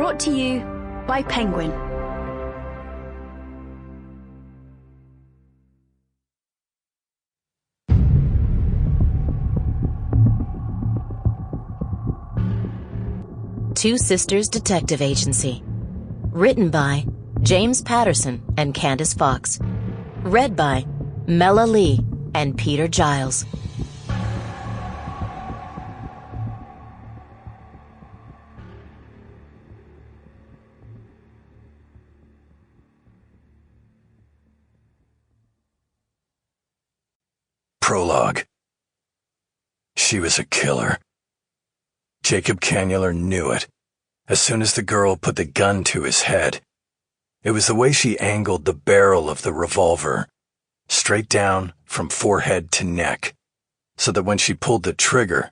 Brought to you by Penguin. Two Sisters Detective Agency. Written by James Patterson and Candice Fox. Read by Mela Lee and Peter Giles. Prologue. She was a killer. Jacob Cannular knew it, as soon as the girl put the gun to his head. It was the way she angled the barrel of the revolver, straight down from forehead to neck, so that when she pulled the trigger,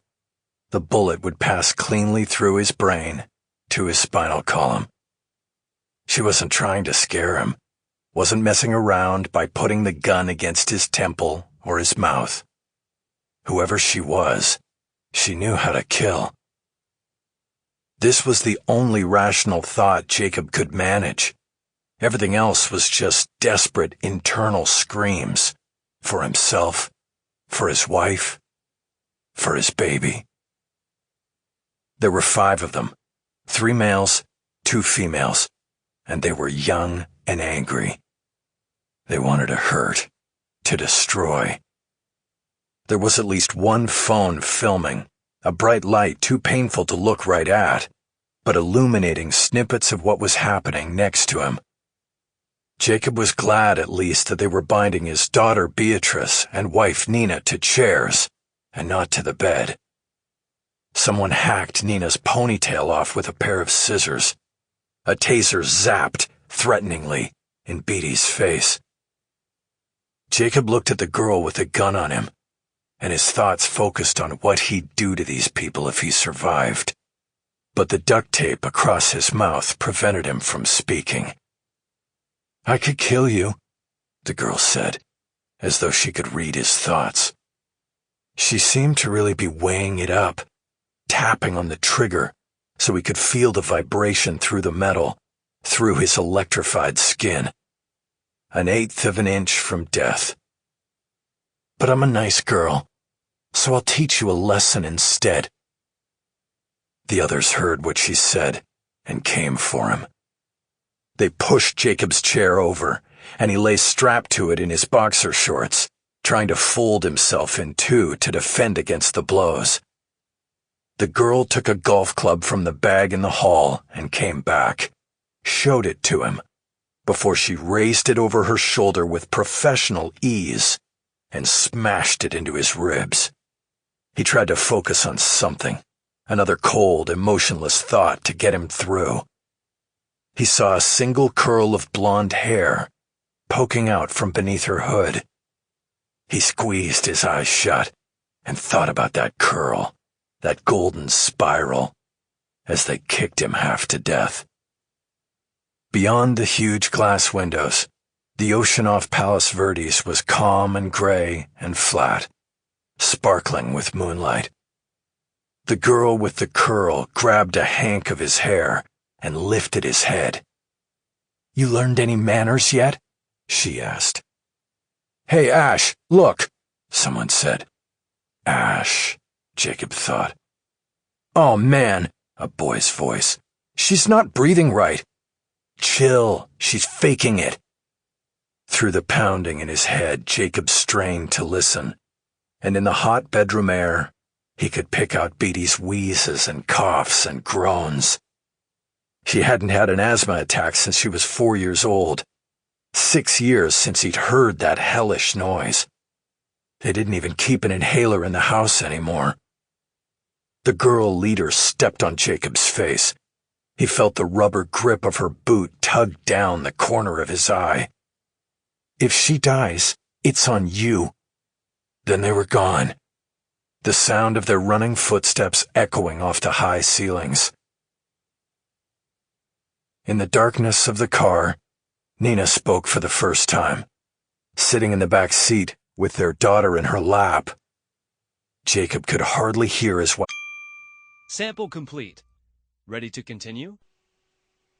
the bullet would pass cleanly through his brain to his spinal column. She wasn't trying to scare him, wasn't messing around by putting the gun against his temple or his mouth. Whoever she was, she knew how to kill. This was the only rational thought Jacob could manage. Everything else was just desperate internal screams for himself, for his wife, for his baby. There were 5 of them, 3 males, 2 females, and they were young and angry. They wanted to hurt, to destroy. There was at least one phone filming, a bright light too painful to look right at, but illuminating snippets of what was happening next to him. Jacob was glad at least that they were binding his daughter Beatrice and wife Nina to chairs, and not to the bed. Someone hacked Nina's ponytail off with a pair of scissors. A taser zapped, threateningly, in Beatty's face. Jacob looked at the girl with the gun on him, and his thoughts focused on what he'd do to these people if he survived. But the duct tape across his mouth prevented him from speaking. "I could kill you," the girl said, as though she could read his thoughts. She seemed to really be weighing it up, tapping on the trigger so he could feel the vibration through the metal, through his electrified skin. 1/8 of an inch from death. "But I'm a nice girl, so I'll teach you a lesson instead." The others heard what she said and came for him. They pushed Jacob's chair over, and he lay strapped to it in his boxer shorts, trying to fold himself in 2 to defend against the blows. The girl took a golf club from the bag in the hall and came back, showed it to him, before she raised it over her shoulder with professional ease and smashed it into his ribs. He tried to focus on something, another cold, emotionless thought to get him through. He saw a single curl of blonde hair poking out from beneath her hood. He squeezed his eyes shut and thought about that curl, that golden spiral, as they kicked him half to death. Beyond the huge glass windows, the ocean off Palos Verdes was calm and gray and flat, sparkling with moonlight. The girl with the curl grabbed a hank of his hair and lifted his head. "You learned any manners yet?" she asked. "Hey, Ash, look," someone said. Ash, Jacob thought. "Oh, man," a boy's voice. "She's not breathing right." "Chill, she's faking it." Through the pounding in his head, Jacob strained to listen, and in the hot bedroom air, he could pick out Beatty's wheezes and coughs and groans. She hadn't had an asthma attack since she was 4 years old. 6 years since he'd heard that hellish noise. They didn't even keep an inhaler in the house anymore. The girl leader stepped on Jacob's face. He felt the rubber grip of her boot tug down the corner of his eye. "If she dies, it's on you." Then they were gone, the sound of their running footsteps echoing off the high ceilings. In the darkness of the car, Nina spoke for the first time, sitting in the back seat with their daughter in her lap. Jacob could hardly hear his wife. Sample complete. Ready to continue?